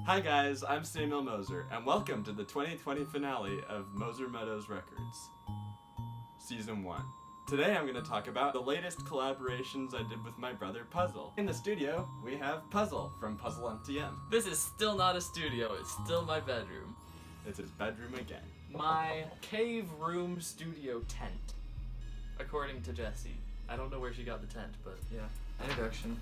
Hi guys, I'm Samuel Moser, and welcome to the 2020 finale of Moser Meadows Records, Season 1. Today I'm going to talk about the latest collaborations I did with my brother Puzzle. In the studio, we have Puzzle from PuzzleEmptyM. This is still not a studio, it's still my bedroom. It's his bedroom again. My cave room studio tent, according to Jessie. I don't know where she got the tent, but yeah. Introduction.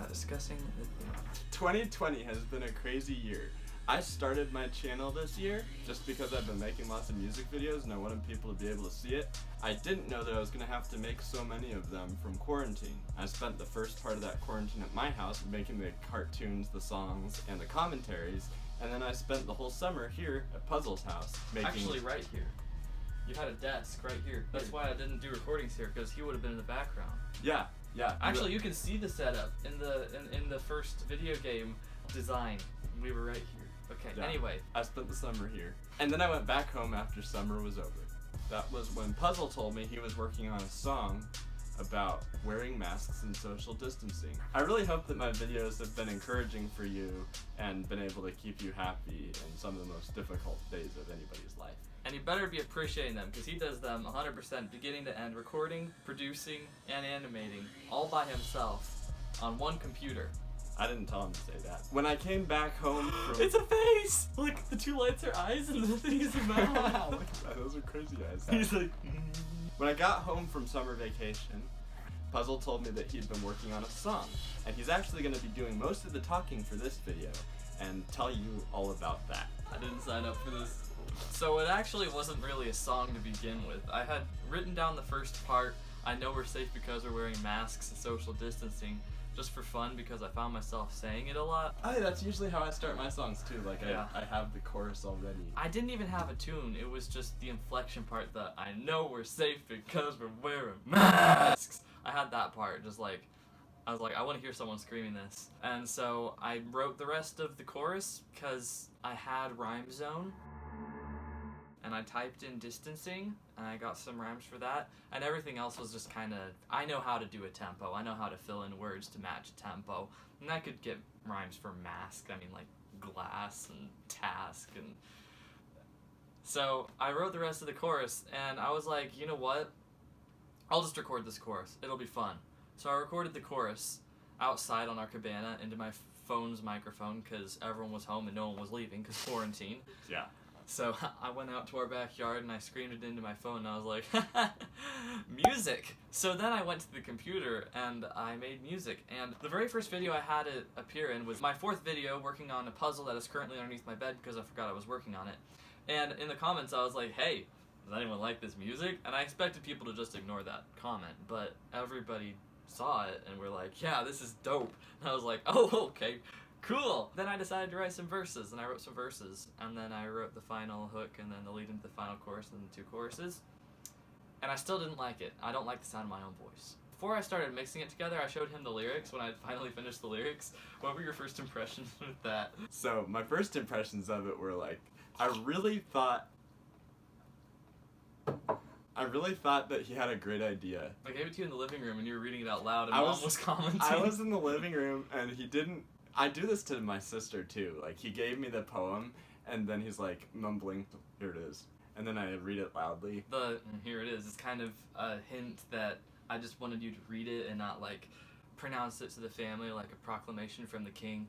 Discussing the theme. 2020 has been a crazy year. I started my channel this year just because I've been making lots of music videos and I wanted people to be able to see it. I didn't know that I was going to have to make so many of them from quarantine. I spent the first part of that quarantine at my house making the cartoons, the songs, and the commentaries, and then I spent the whole summer here at Puzzle's house making... Actually, right here. You had a desk right here. That's why I didn't do recordings here, because he would have been in the background. Yeah. Actually, you can see the setup in the first video game design. We were right here. Okay, yeah. Anyway. I spent the summer here. And then I went back home after summer was over. That was when Puzzle told me he was working on a song about wearing masks and social distancing. I really hope that my videos have been encouraging for you and been able to keep you happy in some of the most difficult days of anybody's life. And you better be appreciating them, because he does them 100% beginning to end, recording, producing, and animating, all by himself, on one computer. I didn't tell him to say that. When I came back home from... It's a face! Look, the two lights are eyes and the thing is a mouth. Look at that, those are crazy eyes. He's like... When I got home from summer vacation, Puzzle told me that he'd been working on a song, and he's actually going to be doing most of the talking for this video, and tell you all about that. I didn't sign up for this. So it actually wasn't really a song to begin with. I had written down the first part, I know we're safe because we're wearing masks and social distancing, just for fun because I found myself saying it a lot. Oh, that's usually how I start my songs too, like yeah. I have the chorus already. I didn't even have a tune, it was just the inflection part that I know we're safe because we're wearing masks. I had that part, just like, I was like, I want to hear someone screaming this. And so I wrote the rest of the chorus because I had Rhyme Zone. And I typed in distancing, and I got some rhymes for that, and everything else was just kind of, I know how to do a tempo, I know how to fill in words to match a tempo, and I could get rhymes for mask, I mean like glass and task, and so I wrote the rest of the chorus, and I was like, you know what, I'll just record this chorus, it'll be fun. So I recorded the chorus outside on our cabana into my phone's microphone, because everyone was home and no one was leaving, because quarantine. Yeah. So I went out to our backyard and I screamed it into my phone and I was like, music! So then I went to the computer and I made music, and the very first video I had it appear in was my fourth video working on a puzzle that is currently underneath my bed because I forgot I was working on it. And in the comments I was like, hey, does anyone like this music? And I expected people to just ignore that comment, but everybody saw it and were like, yeah, this is dope. And I was like, oh, okay. Cool! Then I decided to write some verses, and I wrote some verses, and then I wrote the final hook, and then the lead into the final chorus, and the two choruses. And I still didn't like it. I don't like the sound of my own voice. Before I started mixing it together, I showed him the lyrics when I finally finished the lyrics. What were your first impressions with that? So, my first impressions of it were like, I really thought that he had a great idea. I gave it to you in the living room, and you were reading it out loud, and Mom was commenting. I was in the living room, and he didn't... I do this to my sister too, like he gave me the poem and then he's like mumbling, here it is, and then I read it loudly. Here it is, it's kind of a hint that I just wanted you to read it and not like pronounce it to the family like a proclamation from the king.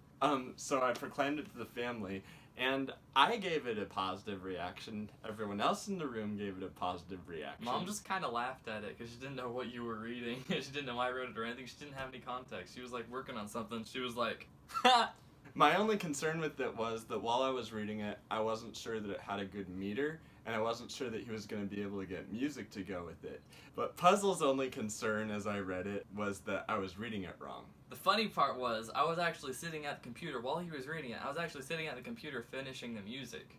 So I proclaimed it to the family, and I gave it a positive reaction. Everyone else in the room gave it a positive reaction. Mom just kind of laughed at it because she didn't know what you were reading. She didn't know I wrote it or anything. She didn't have any context. She was like working on something. She was like, ha! My only concern with it was that while I was reading it, I wasn't sure that it had a good meter, and I wasn't sure that he was going to be able to get music to go with it. But Puzzle's only concern as I read it was that I was reading it wrong. The funny part was, I was actually sitting at the computer while he was reading it. I was actually sitting at the computer finishing the music.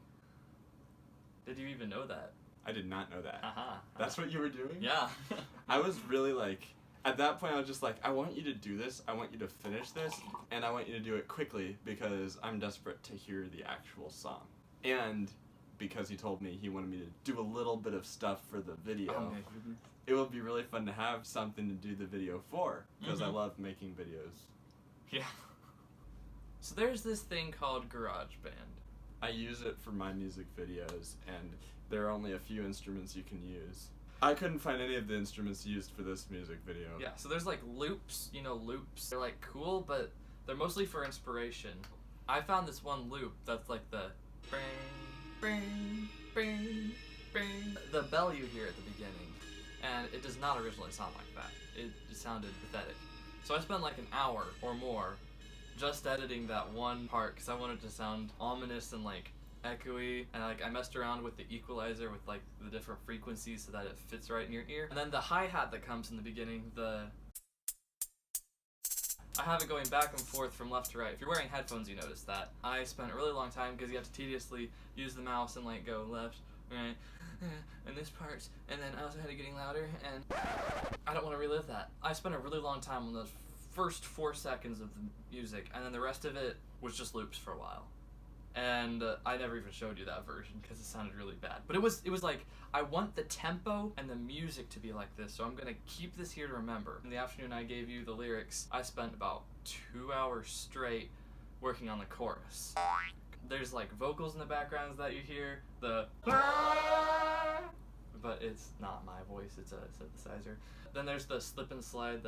Did you even know that? I did not know that. Uh-huh. That's what you were doing? Yeah. I was really like... At that point, I was just like, I want you to do this, I want you to finish this, and I want you to do it quickly because I'm desperate to hear the actual song. And because he told me he wanted me to do a little bit of stuff for the video, it would be really fun to have something to do the video for, because I love making videos. Yeah. So there's this thing called GarageBand. I use it for my music videos, and there are only a few instruments you can use. I couldn't find any of the instruments used for this music video. Yeah, so there's like loops, loops. They're like cool, but they're mostly for inspiration. I found this one loop that's like the bang, bang, bang, bang. The bell you hear at the beginning, and it does not originally sound like that. It sounded pathetic. So I spent like an hour or more just editing that one part because I wanted it to sound ominous and like echoey, and like I messed around with the equalizer with like the different frequencies so that it fits right in your ear. And then the hi-hat that comes in the beginning, I have it going back and forth from left to right. If you're wearing headphones, you notice that. I spent a really long time because you have to tediously use the mouse and like go left, right, and this part, and then I also had it getting louder, and I don't want to relive that. I spent a really long time on those first 4 seconds of the music, and then the rest of it was just loops for a while. And I never even showed you that version because it sounded really bad. But it was like, I want the tempo and the music to be like this, so I'm gonna keep this here to remember. In the afternoon I gave you the lyrics. I spent about 2 hours straight working on the chorus. There's like vocals in the backgrounds that you hear, but it's not my voice, it's a synthesizer. Then there's the slip and slide,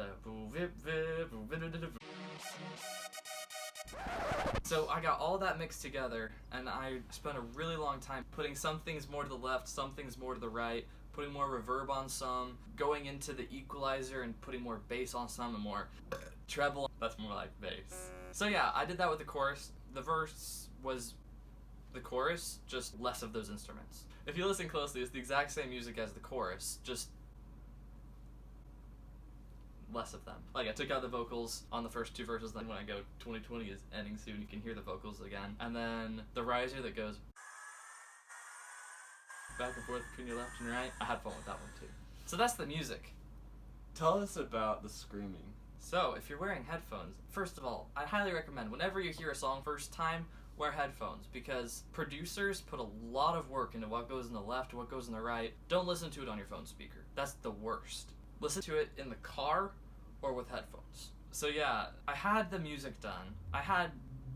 So I got all that mixed together, and I spent a really long time putting some things more to the left, some things more to the right, putting more reverb on some, going into the equalizer and putting more bass on some and more treble. That's more like bass. So yeah, I did that with the chorus. The verse was the chorus, just less of those instruments. If you listen closely, it's the exact same music as the chorus, just less of them. Like I took out the vocals on the first 2 verses, then when I go 2020 is ending soon, you can hear the vocals again. And then the riser that goes back and forth between your left and right, I had fun with that one too. So that's the music. Tell us about the screaming. So if you're wearing headphones, first of all, I highly recommend whenever you hear a song first time, wear headphones, because producers put a lot of work into what goes in the left, what goes in the right. Don't listen to it on your phone speaker. That's the worst. Listen to it in the car or with headphones. So yeah, I had the music done. I had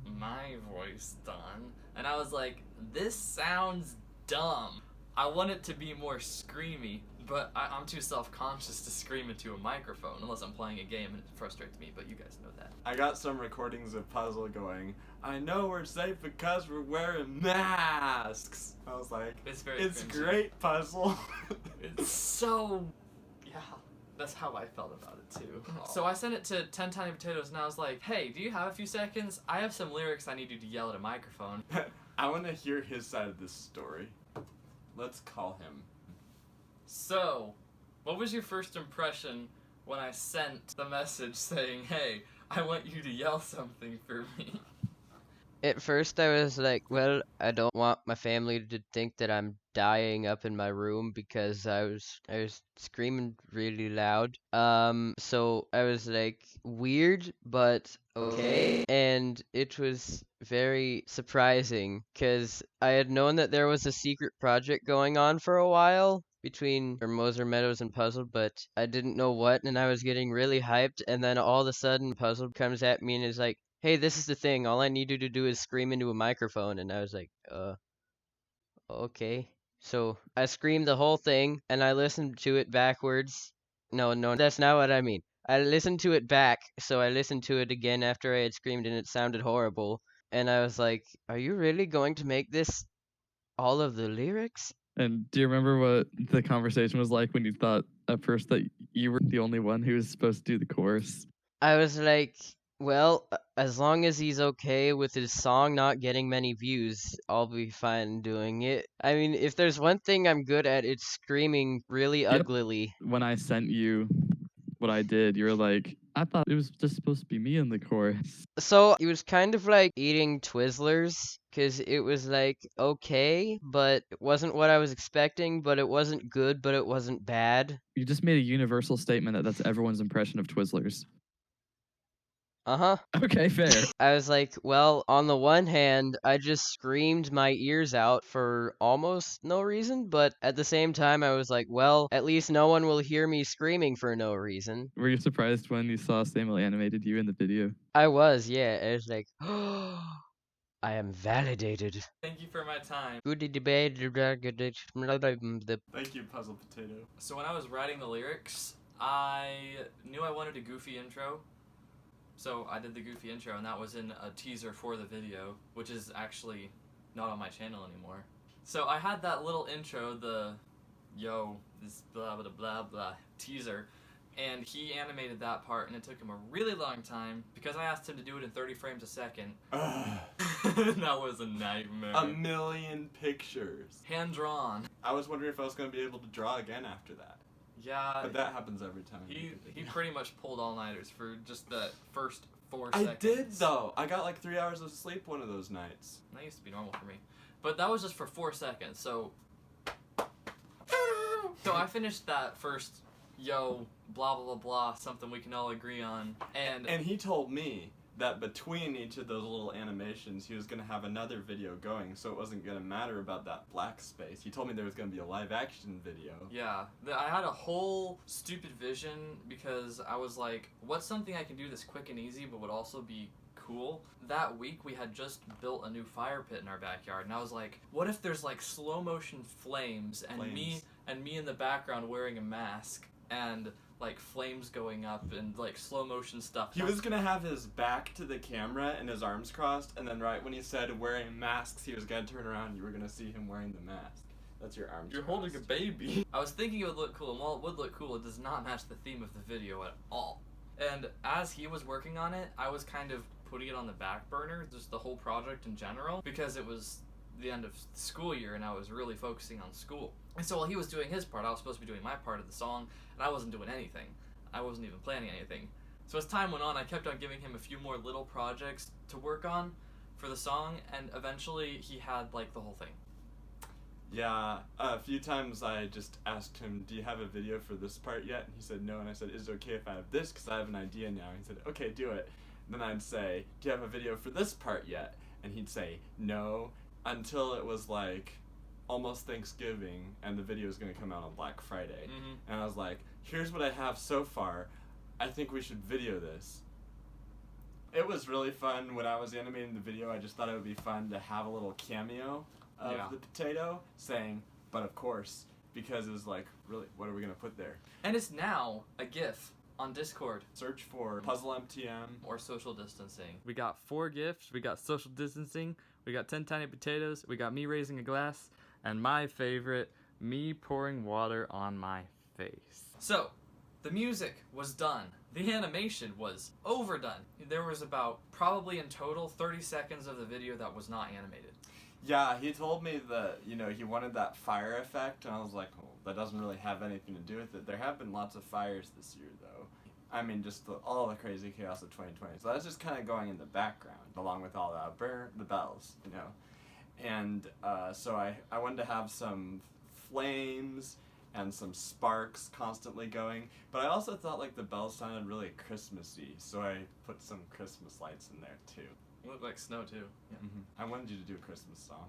my voice done. And I was like, this sounds dumb. I want it to be more screamy, but I'm too self-conscious to scream into a microphone unless I'm playing a game, and it frustrates me, but you guys know that. I got some recordings of Puzzle going, I know we're safe because we're wearing masks. I was like, It's very it's cringy. great, Puzzle. It's so... yeah. That's how I felt about it too. So I sent it to TenTinyPotatos, and I was like, hey, do you have a few seconds? I have some lyrics I need you to yell at a microphone. I want to hear his side of this story. Let's call him. So, what was your first impression when I sent the message saying, hey, I want you to yell something for me? At first I was like, well, I don't want my family to think that I'm dying up in my room because I was screaming really loud. So I was like, weird, but okay. And it was very surprising because I had known that there was a secret project going on for a while between Moser, Meadows, and Puzzle, but I didn't know what, and I was getting really hyped, and then all of a sudden Puzzle comes at me and is like, hey, this is the thing, all I need you to do is scream into a microphone, and I was like, okay. So I screamed the whole thing, and I listened to it backwards. No, that's not what I mean. I listened to it back, so I listened to it again after I had screamed, and it sounded horrible, and I was like, are you really going to make this all of the lyrics? And do you remember what the conversation was like when you thought at first that you were the only one who was supposed to do the chorus? I was like, well, as long as he's okay with his song not getting many views, I'll be fine doing it. I mean, if there's one thing I'm good at, it's screaming really Yep. uglily. When I sent you what I did, you were like, I thought it was just supposed to be me in the chorus. So it was kind of like eating Twizzlers, because it was like, okay, but it wasn't what I was expecting, but it wasn't good, but it wasn't bad. You just made a universal statement that that's everyone's impression of Twizzlers. Uh-huh. Okay, fair. I was like, well, on the one hand, I just screamed my ears out for almost no reason, but at the same time, I was like, well, at least no one will hear me screaming for no reason. Were you surprised when you saw Samuel animated you in the video? I was, yeah. I was like, oh, I am validated. Thank you for my time. Thank you, Puzzle Potato. So when I was writing the lyrics, I knew I wanted a goofy intro. So I did the goofy intro, and that was in a teaser for the video, which is actually not on my channel anymore. So I had that little intro, the yo, this blah blah blah blah teaser, and he animated that part, and it took him a really long time because I asked him to do it in 30 frames a second. That was a nightmare. A million pictures. Hand drawn. I was wondering if I was going to be able to draw again after that. Yeah. But that happens every time. He pretty much pulled all-nighters for just the first 4 I seconds. did, though. I got like 3 hours of sleep one of those nights. That used to be normal for me. But that was just for 4 seconds, so... So I finished that first, yo, blah blah blah blah, something we can all agree on, And he told me that between each of those little animations, he was going to have another video going, so it wasn't going to matter about that black space. He told me there was going to be a live-action video. yeah, I had a whole stupid vision because I was like, what's something I can do that's quick and easy but would also be cool? That week we had just built a new fire pit in our backyard, and I was like, what if there's like slow motion flames and me in the background wearing a mask and like flames going up and like slow motion stuff. He was gonna have his back to the camera and his arms crossed, and then right when he said wearing masks, he was gonna turn around and you were gonna see him wearing the mask. That's your arms You're crossed. holding a baby. I was thinking it would look cool, and while it would look cool, it does not match the theme of the video at all. And as he was working on it, I was kind of putting it on the back burner, just the whole project in general, because it was the end of the school year and I was really focusing on school. And so while he was doing his part, I was supposed to be doing my part of the song, and I wasn't doing anything. I wasn't even planning anything. So as time went on, I kept on giving him a few more little projects to work on for the song, and eventually he had like the whole thing. Yeah, a few times I just asked him, do you have a video for this part yet? And he said no, and I said, is it okay if I have this? Because I have an idea now. He said, okay, do it. Then I'd say, do you have a video for this part yet? And he'd say, no, until it was like almost Thanksgiving, and the video is going to come out on Black Friday. Mm-hmm. And I was like, here's what I have so far. I think we should video this. It was really fun when I was animating the video. I just thought it would be fun to have a little cameo of the potato saying, but of course, because it was like, really, what are we going to put there? And it's now a GIF on Discord. Search for PuzzleEmptyM. Or social distancing. We got 4 GIFs, we got social distancing, we got 10 tiny potatoes, we got me raising a glass, and my favorite, me pouring water on my face. So, the music was done. The animation was overdone. There was about, probably in total, 30 seconds of the video that was not animated. Yeah, he told me that, you know, he wanted that fire effect, and I was like, well, that doesn't really have anything to do with it. There have been lots of fires this year, though. I mean, just all the crazy chaos of 2020. So that's just kind of going in the background, along with all the bells, you know. And so I wanted to have some flames and some sparks constantly going, but I also thought like the bells sounded really Christmassy, so I put some Christmas lights in there too. It looked like snow too. Yeah. I wanted you to do a Christmas song.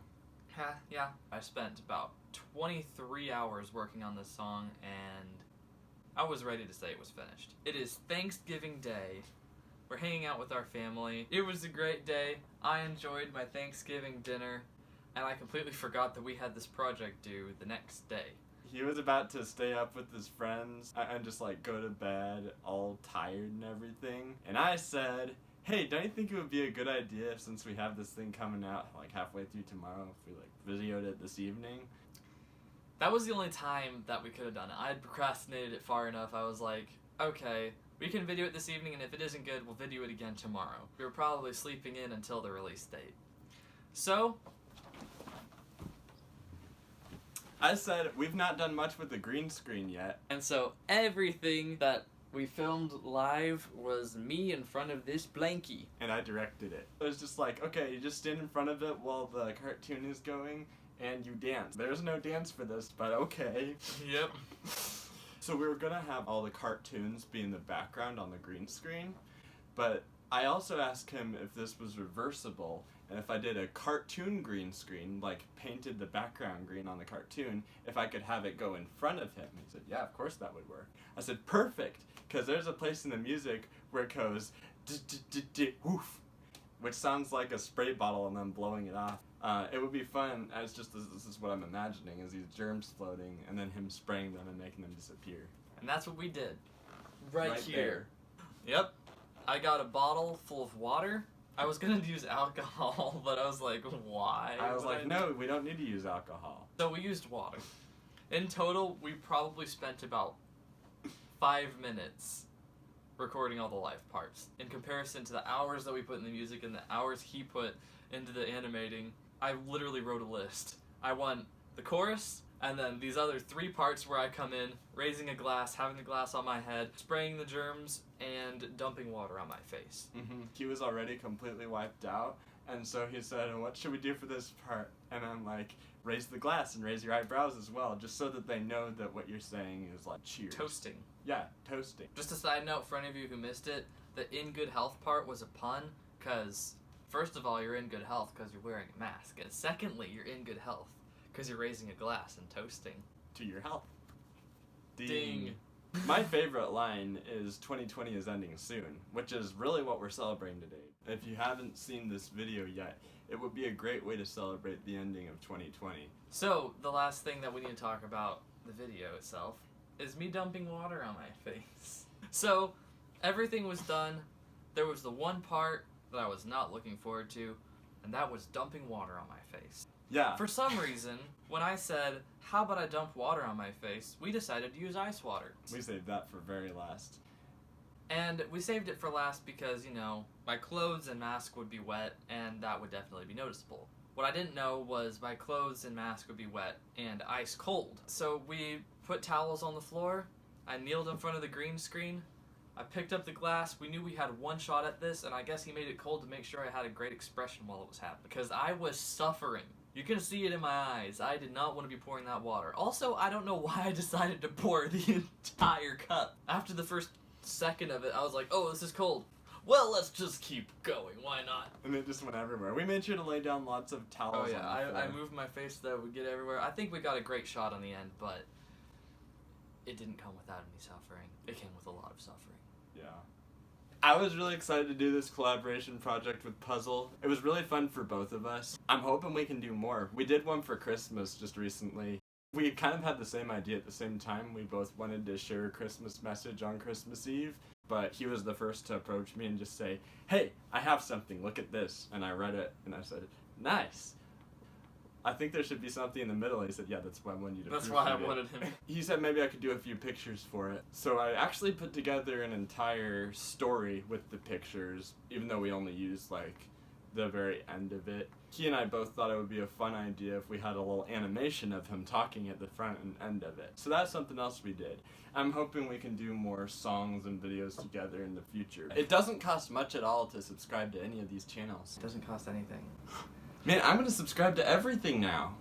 Yeah. I spent about 23 hours working on this song, and I was ready to say it was finished. It is Thanksgiving Day. We're hanging out with our family. It was a great day. I enjoyed my Thanksgiving dinner, and I completely forgot that we had this project due the next day. He was about to stay up with his friends and just like go to bed all tired and everything. And I said, hey, don't you think it would be a good idea if, since we have this thing coming out like halfway through tomorrow, if we like videoed it this evening? That was the only time that we could have done it. I had procrastinated it far enough. I was like, okay, we can video it this evening, and if it isn't good, we'll video it again tomorrow. We were probably sleeping in until the release date. So, I said, we've not done much with the green screen yet. and so everything that we filmed live was me in front of this blankie. And I directed it. It was just like, okay, you just stand in front of it while the cartoon is going, and you dance. There's no dance for this, but okay. Yep. So we were gonna have all the cartoons be in the background on the green screen, but I also asked him if this was reversible, and if I did a cartoon green screen, like painted the background green on the cartoon, if I could have it go in front of him. He said, yeah, of course that would work. I said, perfect, because there's a place in the music where it goes, woof, which sounds like a spray bottle and then blowing it off. It would be fun, as just this is what I'm imagining, is these germs floating, and then him spraying them and making them disappear. And that's what we did. Right here. There. Yep. I got a bottle full of water. I was gonna use alcohol, but I was like, why? I was would like, no, we don't need to use alcohol. So we used water. In total, we probably spent about 5 minutes recording all the live parts. In comparison to the hours that we put in the music and the hours he put into the animating, I literally wrote a list. I want the chorus, and then these other 3 parts where I come in, raising a glass, having the glass on my head, spraying the germs, and dumping water on my face. He was already completely wiped out, and so he said, what should we do for this part? And I'm like, raise the glass and raise your eyebrows as well, just so that they know that what you're saying is like cheers. Toasting. Yeah, toasting. Just a side note for any of you who missed it, the in good health part was a pun, because first of all, you're in good health because you're wearing a mask, and secondly, you're in good health because you're raising a glass and toasting. To your health. Ding. My favorite line is 2020 is ending soon, which is really what we're celebrating today. If you haven't seen this video yet, it would be a great way to celebrate the ending of 2020. So, the last thing that we need to talk about, the video itself, is me dumping water on my face. So, everything was done. There was the one part that I was not looking forward to, and that was dumping water on my face. Yeah. For some reason, when I said, how about I dump water on my face, we decided to use ice water. We saved that for very last. And we saved it for last because, you know, my clothes and mask would be wet, and that would definitely be noticeable. What I didn't know was my clothes and mask would be wet and ice cold. So we put towels on the floor, I kneeled in front of the green screen, I picked up the glass, we knew we had one shot at this, and I guess he made it cold to make sure I had a great expression while it was happening. Because I was suffering. You can see it in my eyes. I did not want to be pouring that water. Also, I don't know why I decided to pour the entire cup. After the first second of it, I was like, oh, this is cold. Well, let's just keep going. Why not? And it just went everywhere. We made sure to lay down lots of towels. Oh, yeah. on the floor. I moved my face so that it would get everywhere. I think we got a great shot on the end, but it didn't come without any suffering. It came with a lot of suffering. Yeah. I was really excited to do this collaboration project with Puzzle. It was really fun for both of us. I'm hoping we can do more. We did one for Christmas just recently. We kind of had the same idea at the same time. We both wanted to share a Christmas message on Christmas Eve, but he was the first to approach me and just say, hey, I have something, look at this. And I read it and I said, nice. I think there should be something in the middle. He said, yeah, that's why I wanted you to That's why I proofread it." wanted him. He said maybe I could do a few pictures for it. So I actually put together an entire story with the pictures, even though we only used like the very end of it. He and I both thought it would be a fun idea if we had a little animation of him talking at the front and end of it. So that's something else we did. I'm hoping we can do more songs and videos together in the future. It doesn't cost much at all to subscribe to any of these channels. It doesn't cost anything. Man, I'm gonna subscribe to everything now.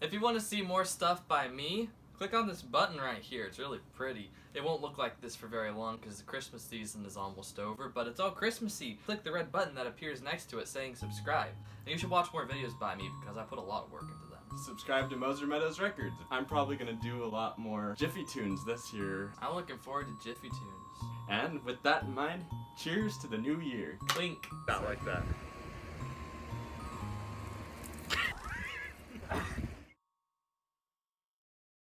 If you want to see more stuff by me, click on this button right here. It's really pretty. It won't look like this for very long because the Christmas season is almost over, but it's all Christmassy. Click the red button that appears next to it saying subscribe. And you should watch more videos by me because I put a lot of work into them. Subscribe to Moser Meadows Records. I'm probably gonna do a lot more Jiffy Tunes this year. I'm looking forward to Jiffy Tunes. And with that in mind, cheers to the new year. Clink. Not like that.